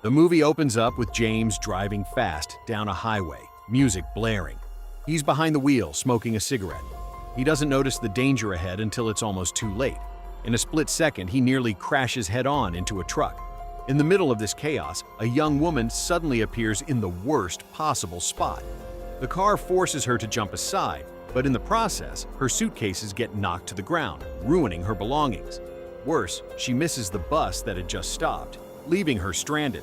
The movie opens up with James driving fast down a highway, music blaring. He's behind the wheel, smoking a cigarette. He doesn't notice the danger ahead until it's almost too late. In a split second, he nearly crashes head-on into a truck. In the middle of this chaos, a young woman suddenly appears in the worst possible spot. The car forces her to jump aside, but in the process, her suitcases get knocked to the ground, ruining her belongings. Worse, she misses the bus that had just stopped, leaving her stranded.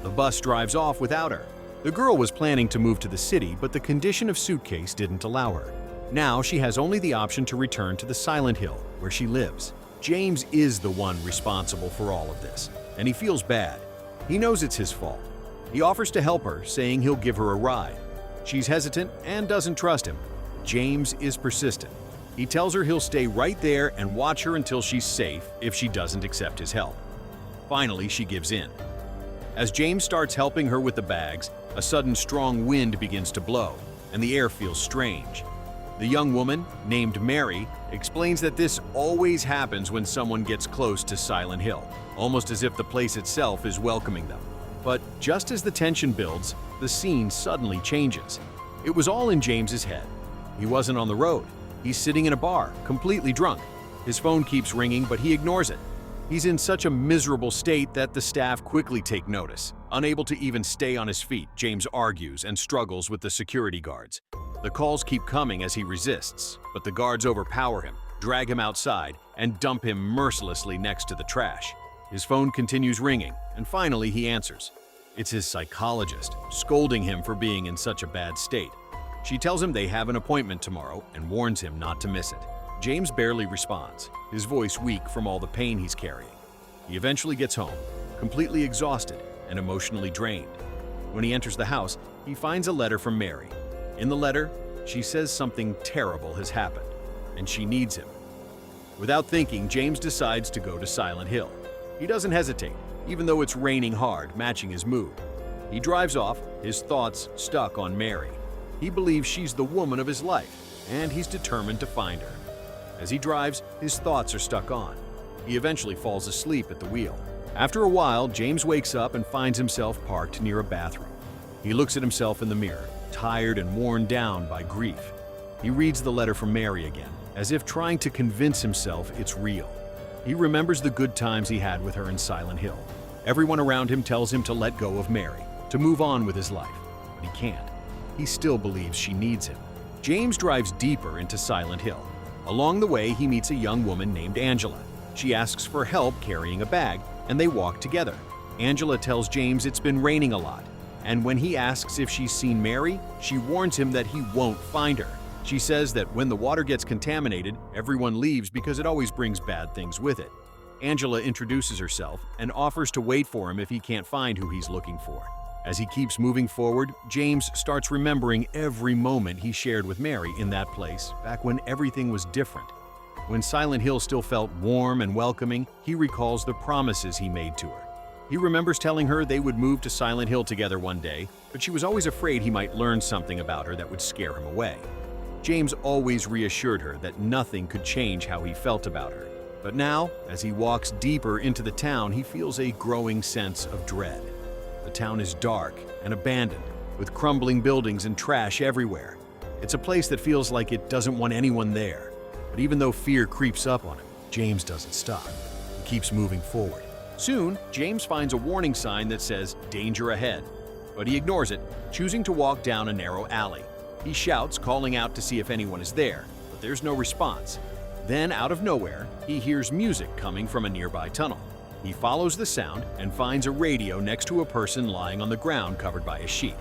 The bus drives off without her. The girl was planning to move to the city, but the condition of suitcase didn't allow her. Now she has only the option to return to the Silent Hill, where she lives. James is the one responsible for all of this, and he feels bad. He knows it's his fault. He offers to help her, saying he'll give her a ride. She's hesitant and doesn't trust him. James is persistent. He tells her he'll stay right there and watch her until she's safe if she doesn't accept his help. Finally, she gives in. As James starts helping her with the bags, a sudden strong wind begins to blow, and the air feels strange. The young woman, named Mary, explains that this always happens when someone gets close to Silent Hill, almost as if the place itself is welcoming them. But just as the tension builds, the scene suddenly changes. It was all in James's head. He wasn't on the road. He's sitting in a bar, completely drunk. His phone keeps ringing, but he ignores it. He's in such a miserable state that the staff quickly take notice. Unable to even stay on his feet, James argues and struggles with the security guards. The calls keep coming as he resists, but the guards overpower him, drag him outside, and dump him mercilessly next to the trash. His phone continues ringing, and finally he answers. It's his psychologist, scolding him for being in such a bad state. She tells him they have an appointment tomorrow and warns him not to miss it. James barely responds, his voice weak from all the pain he's carrying. He eventually gets home, completely exhausted and emotionally drained. When he enters the house, he finds a letter from Mary. In the letter, she says something terrible has happened, and she needs him. Without thinking, James decides to go to Silent Hill. He doesn't hesitate, even though it's raining hard, matching his mood. He drives off, his thoughts stuck on Mary. He believes she's the woman of his life, and he's determined to find her. As he drives, his thoughts are stuck on. He eventually falls asleep at the wheel. After a while, James wakes up and finds himself parked near a bathroom. He looks at himself in the mirror, tired and worn down by grief. He reads the letter from Mary again, as if trying to convince himself it's real. He remembers the good times he had with her in Silent Hill. Everyone around him tells him to let go of Mary, to move on with his life, but he can't. He still believes she needs him. James drives deeper into Silent Hill. Along the way, he meets a young woman named Angela. She asks for help carrying a bag, and they walk together. Angela tells James it's been raining a lot, and when he asks if she's seen Mary, she warns him that he won't find her. She says that when the water gets contaminated, everyone leaves because it always brings bad things with it. Angela introduces herself and offers to wait for him if he can't find who he's looking for. As he keeps moving forward, James starts remembering every moment he shared with Mary in that place, back when everything was different. When Silent Hill still felt warm and welcoming, he recalls the promises he made to her. He remembers telling her they would move to Silent Hill together one day, but she was always afraid he might learn something about her that would scare him away. James always reassured her that nothing could change how he felt about her. But now, as he walks deeper into the town, he feels a growing sense of dread. The town is dark and abandoned, with crumbling buildings and trash everywhere. It's a place that feels like it doesn't want anyone there. But even though fear creeps up on him, James doesn't stop. He keeps moving forward. Soon, James finds a warning sign that says, "Danger ahead." But he ignores it, choosing to walk down a narrow alley. He shouts, calling out to see if anyone is there, but there's no response. Then, out of nowhere, he hears music coming from a nearby tunnel. He follows the sound and finds a radio next to a person lying on the ground covered by a sheet.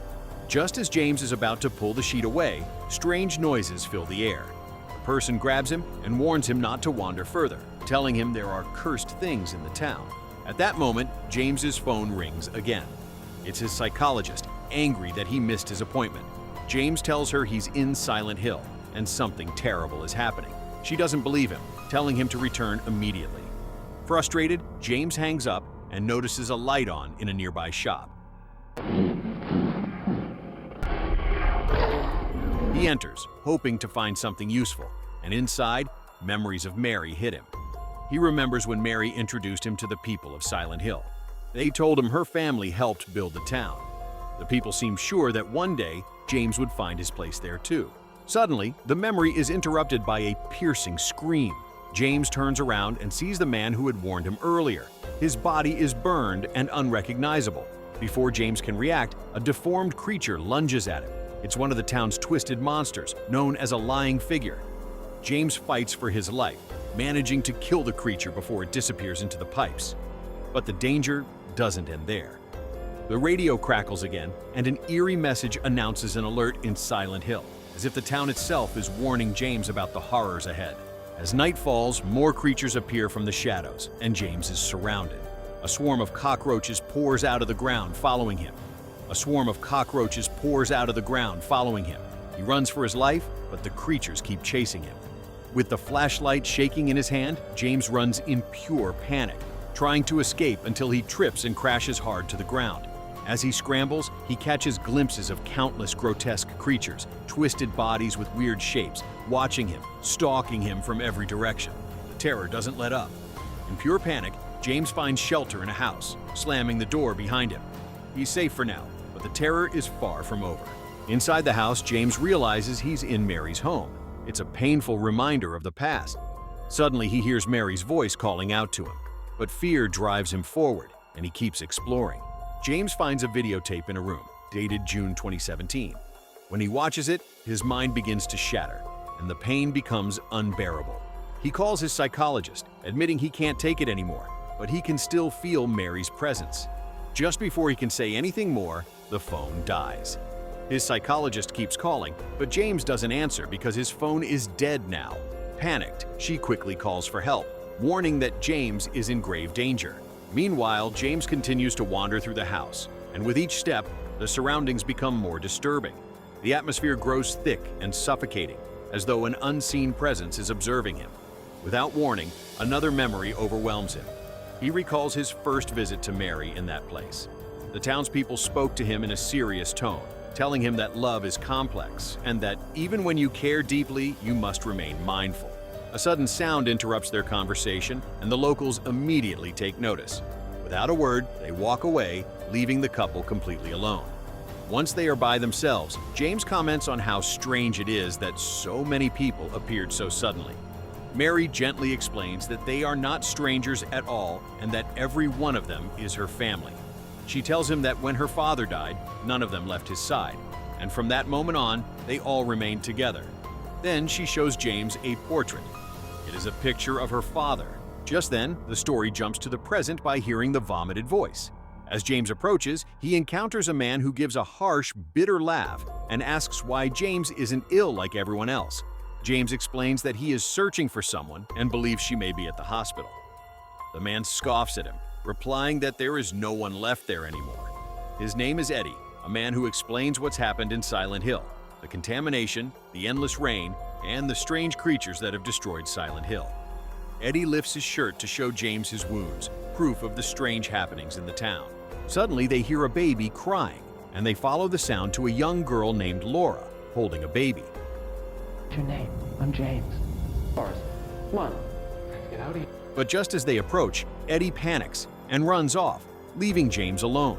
Just as James is about to pull the sheet away, strange noises fill the air. The person grabs him and warns him not to wander further, telling him there are cursed things in the town. At that moment, James's phone rings again. It's his psychologist, angry that he missed his appointment. James tells her he's in Silent Hill and something terrible is happening. She doesn't believe him, telling him to return immediately. Frustrated, James hangs up and notices a light on in a nearby shop. He enters, hoping to find something useful, and inside, memories of Mary hit him. He remembers when Mary introduced him to the people of Silent Hill. They told him her family helped build the town. The people seemed sure that one day James would find his place there too. Suddenly, the memory is interrupted by a piercing scream. James turns around and sees the man who had warned him earlier. His body is burned and unrecognizable. Before James can react, a deformed creature lunges at him. It's one of the town's twisted monsters, known as a lying figure. James fights for his life, managing to kill the creature before it disappears into the pipes. But the danger doesn't end there. The radio crackles again, and an eerie message announces an alert in Silent Hill, as if the town itself is warning James about the horrors ahead. As night falls, more creatures appear from the shadows, and James is surrounded. A swarm of cockroaches pours out of the ground, following him. A swarm of cockroaches pours out of the ground, following him. He runs for his life, but the creatures keep chasing him. With the flashlight shaking in his hand, James runs in pure panic, trying to escape until he trips and crashes hard to the ground. As he scrambles, he catches glimpses of countless grotesque creatures, twisted bodies with weird shapes, watching him, stalking him from every direction. The terror doesn't let up. In pure panic, James finds shelter in a house, slamming the door behind him. He's safe for now, but the terror is far from over. Inside the house, James realizes he's in Mary's home. It's a painful reminder of the past. Suddenly, he hears Mary's voice calling out to him, but fear drives him forward, and he keeps exploring. James finds a videotape in a room, dated June 2017. When he watches it, his mind begins to shatter, and the pain becomes unbearable. He calls his psychologist, admitting he can't take it anymore, but he can still feel Mary's presence. Just before he can say anything more, the phone dies. His psychologist keeps calling, but James doesn't answer because his phone is dead now. Panicked, she quickly calls for help, warning that James is in grave danger. Meanwhile, James continues to wander through the house, and with each step, the surroundings become more disturbing. The atmosphere grows thick and suffocating, as though an unseen presence is observing him. Without warning, another memory overwhelms him. He recalls his first visit to Mary in that place. The townspeople spoke to him in a serious tone, telling him that love is complex and that even when you care deeply, you must remain mindful. A sudden sound interrupts their conversation, and the locals immediately take notice. Without a word, they walk away, leaving the couple completely alone. Once they are by themselves, James comments on how strange it is that so many people appeared so suddenly. Mary gently explains that they are not strangers at all and that every one of them is her family. She tells him that when her father died, none of them left his side, and from that moment on, they all remained together. Then she shows James a portrait. It is a picture of her father. Just then, the story jumps to the present by hearing the vomited voice. As James approaches, he encounters a man who gives a harsh, bitter laugh and asks why James isn't ill like everyone else. James explains that he is searching for someone and believes she may be at the hospital. The man scoffs at him, replying that there is no one left there anymore. His name is Eddie, a man who explains what's happened in Silent Hill, the contamination, the endless rain, and the strange creatures that have destroyed Silent Hill. Eddie lifts his shirt to show James his wounds, proof of the strange happenings in the town. Suddenly, they hear a baby crying, and they follow the sound to a young girl named Laura, holding a baby. What's your name? I'm James. Boris. Come on. Get out of here. But just as they approach, Eddie panics and runs off, leaving James alone.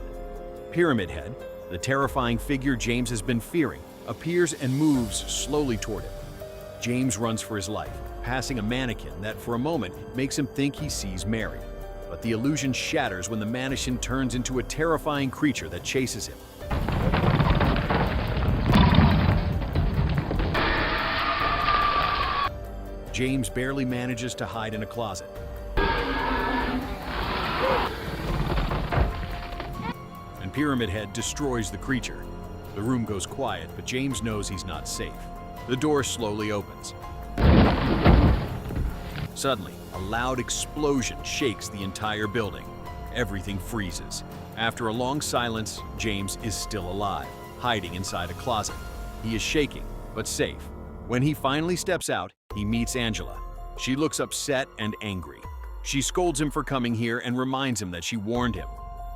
Pyramid Head, the terrifying figure James has been fearing, appears and moves slowly toward him. James runs for his life, passing a mannequin that for a moment makes him think he sees Mary. But the illusion shatters when the mannequin turns into a terrifying creature that chases him. James barely manages to hide in a closet. And Pyramid Head destroys the creature. The room goes quiet, but James knows he's not safe. The door slowly opens. Suddenly, a loud explosion shakes the entire building. Everything freezes. After a long silence, James is still alive, hiding inside a closet. He is shaking, but safe. When he finally steps out, he meets Angela. She looks upset and angry. She scolds him for coming here and reminds him that she warned him.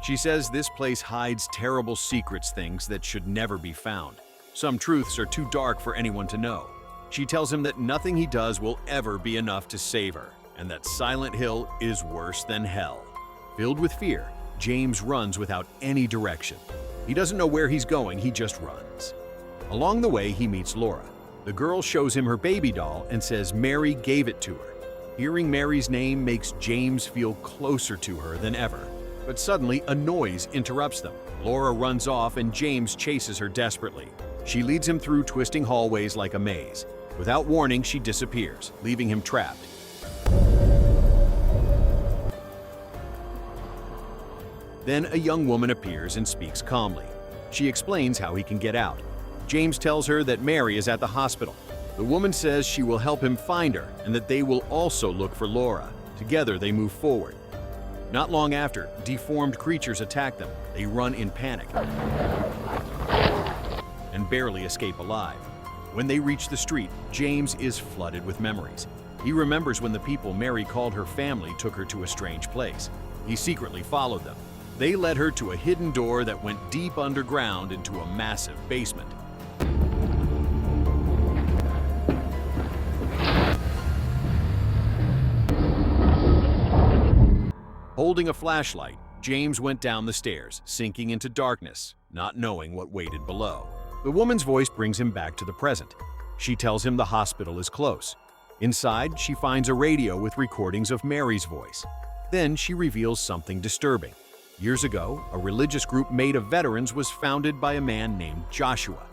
She says this place hides terrible secrets, things that should never be found. Some truths are too dark for anyone to know. She tells him that nothing he does will ever be enough to save her, and that Silent Hill is worse than hell. Filled with fear, James runs without any direction. He doesn't know where he's going, he just runs. Along the way, he meets Laura. The girl shows him her baby doll and says Mary gave it to her. Hearing Mary's name makes James feel closer to her than ever. But suddenly, a noise interrupts them. Laura runs off and James chases her desperately. She leads him through twisting hallways like a maze. Without warning, she disappears, leaving him trapped. Then a young woman appears and speaks calmly. She explains how he can get out. James tells her that Mary is at the hospital. The woman says she will help him find her and that they will also look for Laura. Together, they move forward. Not long after, deformed creatures attack them. They run in panic and barely escape alive. When they reach the street, James is flooded with memories. He remembers when the people Mary called her family took her to a strange place. He secretly followed them. They led her to a hidden door that went deep underground into a massive basement. Holding a flashlight, James went down the stairs, sinking into darkness, not knowing what waited below. The woman's voice brings him back to the present. She tells him the hospital is close. Inside, she finds a radio with recordings of Mary's voice. Then she reveals something disturbing. Years ago, a religious group made of veterans was founded by a man named Joshua.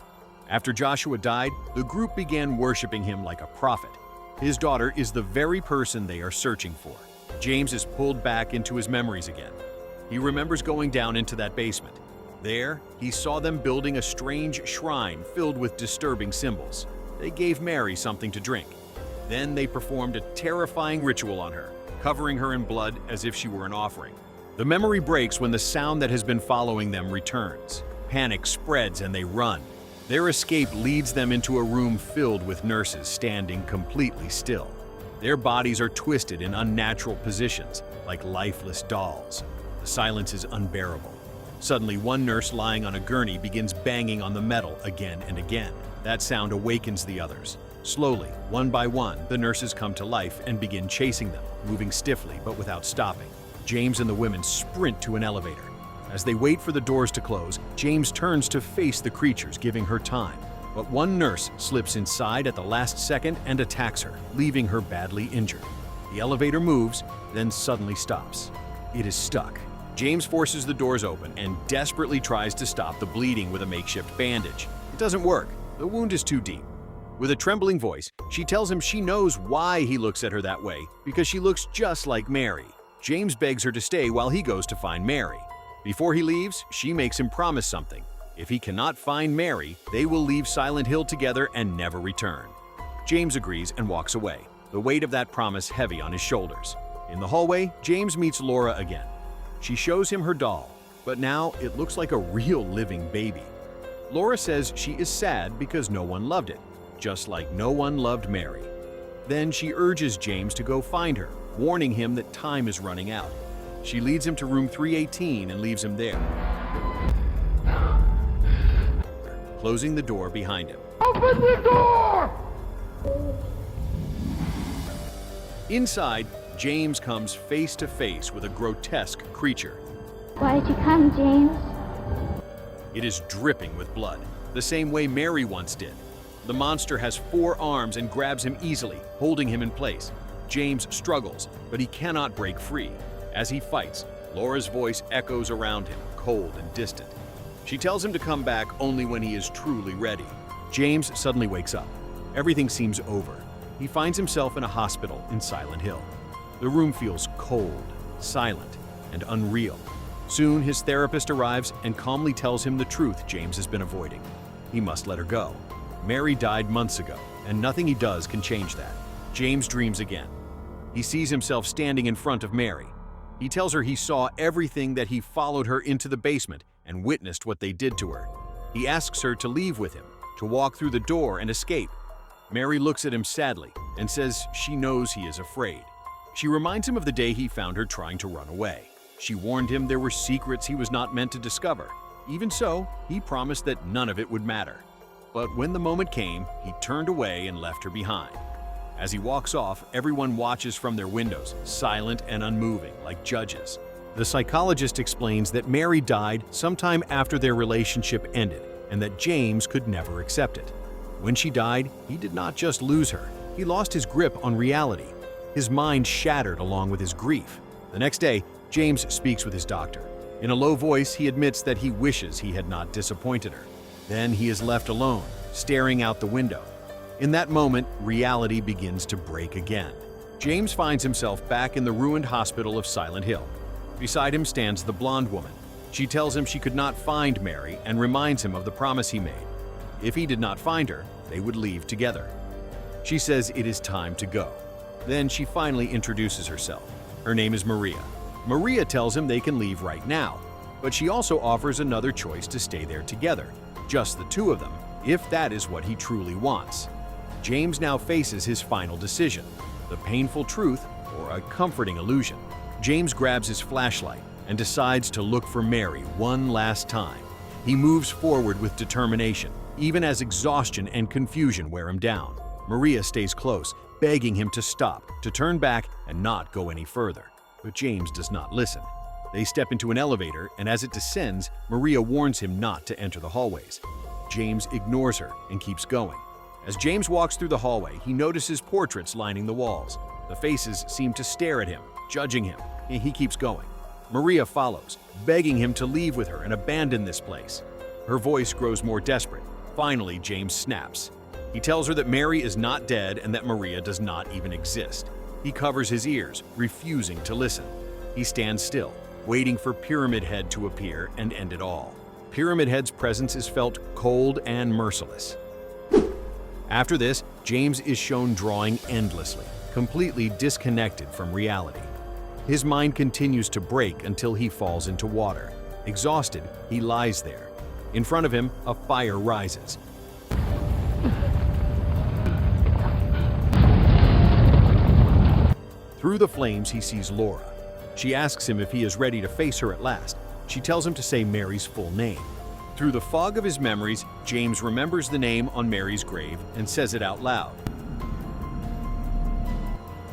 After Joshua died, the group began worshiping him like a prophet. His daughter is the very person they are searching for. James is pulled back into his memories again. He remembers going down into that basement. There, he saw them building a strange shrine filled with disturbing symbols. They gave Mary something to drink. Then they performed a terrifying ritual on her, covering her in blood as if she were an offering. The memory breaks when the sound that has been following them returns. Panic spreads and they run. Their escape leads them into a room filled with nurses standing completely still. Their bodies are twisted in unnatural positions, like lifeless dolls. The silence is unbearable. Suddenly, one nurse lying on a gurney begins banging on the metal again and again. That sound awakens the others. Slowly, one by one, the nurses come to life and begin chasing them, moving stiffly but without stopping. James and the women sprint to an elevator. As they wait for the doors to close, James turns to face the creatures, giving her time. But one nurse slips inside at the last second and attacks her, leaving her badly injured. The elevator moves, then suddenly stops. It is stuck. James forces the doors open and desperately tries to stop the bleeding with a makeshift bandage. It doesn't work. The wound is too deep. With a trembling voice, she tells him she knows why he looks at her that way, because she looks just like Mary. James begs her to stay while he goes to find Mary. Before he leaves, she makes him promise something. If he cannot find Mary, they will leave Silent Hill together and never return. James agrees and walks away, the weight of that promise heavy on his shoulders. In the hallway, James meets Laura again. She shows him her doll, but now it looks like a real living baby. Laura says she is sad because no one loved it, just like no one loved Mary. Then she urges James to go find her, warning him that time is running out. She leads him to room 318 and leaves him there, closing the door behind him. Open the door! Inside, James comes face to face with a grotesque creature. Why did you come, James? It is dripping with blood, the same way Mary once did. The monster has 4 arms and grabs him easily, holding him in place. James struggles, but he cannot break free. As he fights, Laura's voice echoes around him, cold and distant. She tells him to come back only when he is truly ready. James suddenly wakes up. Everything seems over. He finds himself in a hospital in Silent Hill. The room feels cold, silent, and unreal. Soon, his therapist arrives and calmly tells him the truth James has been avoiding. He must let her go. Mary died months ago, and nothing he does can change that. James dreams again. He sees himself standing in front of Mary. He tells her he saw everything, that he followed her into the basement and witnessed what they did to her. He asks her to leave with him, to walk through the door and escape. Mary looks at him sadly and says she knows he is afraid. She reminds him of the day he found her trying to run away. She warned him there were secrets he was not meant to discover. Even so, he promised that none of it would matter. But when the moment came, he turned away and left her behind. As he walks off, everyone watches from their windows, silent and unmoving, like judges. The psychologist explains that Mary died sometime after their relationship ended and that James could never accept it. When she died, he did not just lose her, he lost his grip on reality. His mind shattered along with his grief. The next day, James speaks with his doctor. In a low voice, he admits that he wishes he had not disappointed her. Then he is left alone, staring out the window. In that moment, reality begins to break again. James finds himself back in the ruined hospital of Silent Hill. Beside him stands the blonde woman. She tells him she could not find Mary and reminds him of the promise he made. If he did not find her, they would leave together. She says it is time to go. Then she finally introduces herself. Her name is Maria. Maria tells him they can leave right now, but she also offers another choice to stay there together, just the two of them, if that is what he truly wants. James now faces his final decision, the painful truth or a comforting illusion. James grabs his flashlight and decides to look for Mary one last time. He moves forward with determination, even as exhaustion and confusion wear him down. Maria stays close, begging him to stop, to turn back and not go any further. But James does not listen. They step into an elevator, and as it descends, Maria warns him not to enter the hallways. James ignores her and keeps going. As James walks through the hallway, he notices portraits lining the walls. The faces seem to stare at him, judging him, and he keeps going. Maria follows, begging him to leave with her and abandon this place. Her voice grows more desperate. Finally, James snaps. He tells her that Mary is not dead and that Maria does not even exist. He covers his ears, refusing to listen. He stands still, waiting for Pyramid Head to appear and end it all. Pyramid Head's presence is felt cold and merciless. After this, James is shown drawing endlessly, completely disconnected from reality. His mind continues to break until he falls into water. Exhausted, he lies there. In front of him, a fire rises. Through the flames, he sees Laura. She asks him if he is ready to face her at last. She tells him to say Mary's full name. Through the fog of his memories, James remembers the name on Mary's grave and says it out loud.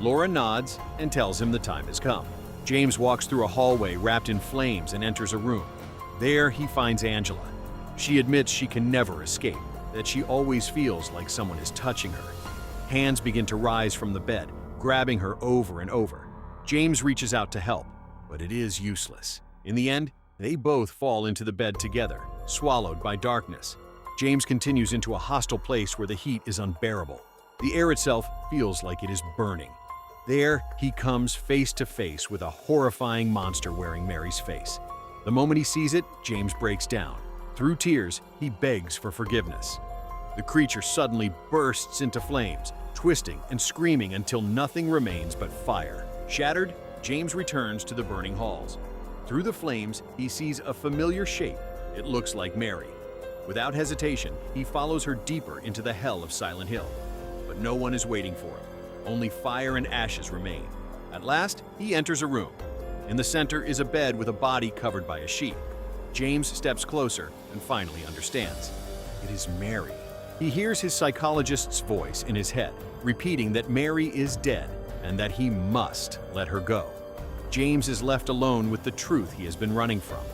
Laura nods and tells him the time has come. James walks through a hallway wrapped in flames and enters a room. There, he finds Angela. She admits she can never escape, that she always feels like someone is touching her. Hands begin to rise from the bed, grabbing her over and over. James reaches out to help, but it is useless. In the end, they both fall into the bed together, swallowed by darkness. James continues into a hostile place where the heat is unbearable. The air itself feels like it is burning. There, he comes face to face with a horrifying monster wearing Mary's face. The moment he sees it, James breaks down. Through tears, he begs for forgiveness. The creature suddenly bursts into flames, twisting and screaming until nothing remains but fire. Shattered, James returns to the burning halls. Through the flames, he sees a familiar shape. It looks like Mary. Without hesitation, he follows her deeper into the hell of Silent Hill. But no one is waiting for him. Only fire and ashes remain. At last, he enters a room. In the center is a bed with a body covered by a sheet. James steps closer and finally understands. It is Mary. He hears his psychologist's voice in his head, repeating that Mary is dead and that he must let her go. James is left alone with the truth he has been running from.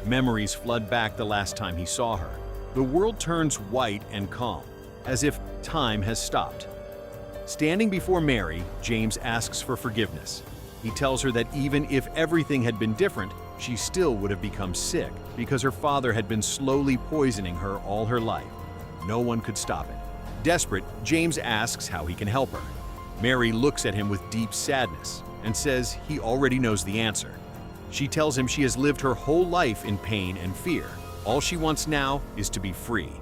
Memories flood back the last time he saw her. The world turns white and calm, as if time has stopped. Standing before Mary, James asks for forgiveness. He tells her that even if everything had been different, she still would have become sick because her father had been slowly poisoning her all her life. No one could stop it. Desperate, James asks how he can help her. Mary looks at him with deep sadness and says he already knows the answer. She tells him she has lived her whole life in pain and fear. All she wants now is to be free.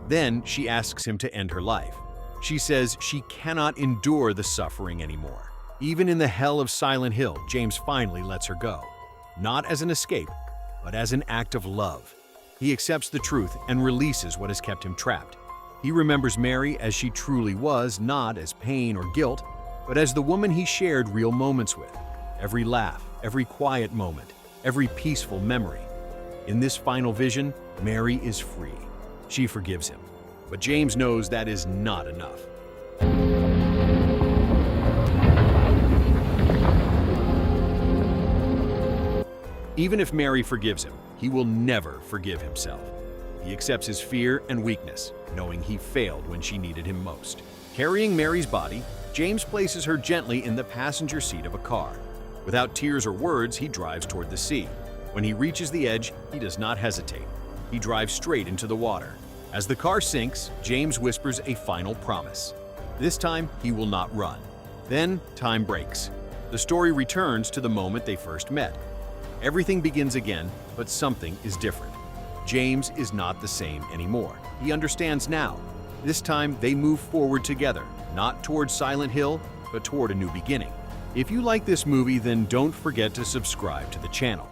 Then she asks him to end her life. She says she cannot endure the suffering anymore. Even in the hell of Silent Hill, James finally lets her go. Not as an escape, but as an act of love. He accepts the truth and releases what has kept him trapped. He remembers Mary as she truly was, not as pain or guilt, but as the woman he shared real moments with. Every laugh, every quiet moment, every peaceful memory. In this final vision, Mary is free. She forgives him. But James knows that is not enough. Even if Mary forgives him, he will never forgive himself. He accepts his fear and weakness, knowing he failed when she needed him most. Carrying Mary's body, James places her gently in the passenger seat of a car. Without tears or words, he drives toward the sea. When he reaches the edge, he does not hesitate. He drives straight into the water. As the car sinks, James whispers a final promise. This time, he will not run. Then, time breaks. The story returns to the moment they first met. Everything begins again, but something is different. James is not the same anymore. He understands now. This time, they move forward together, not toward Silent Hill, but toward a new beginning. If you like this movie, then don't forget to subscribe to the channel.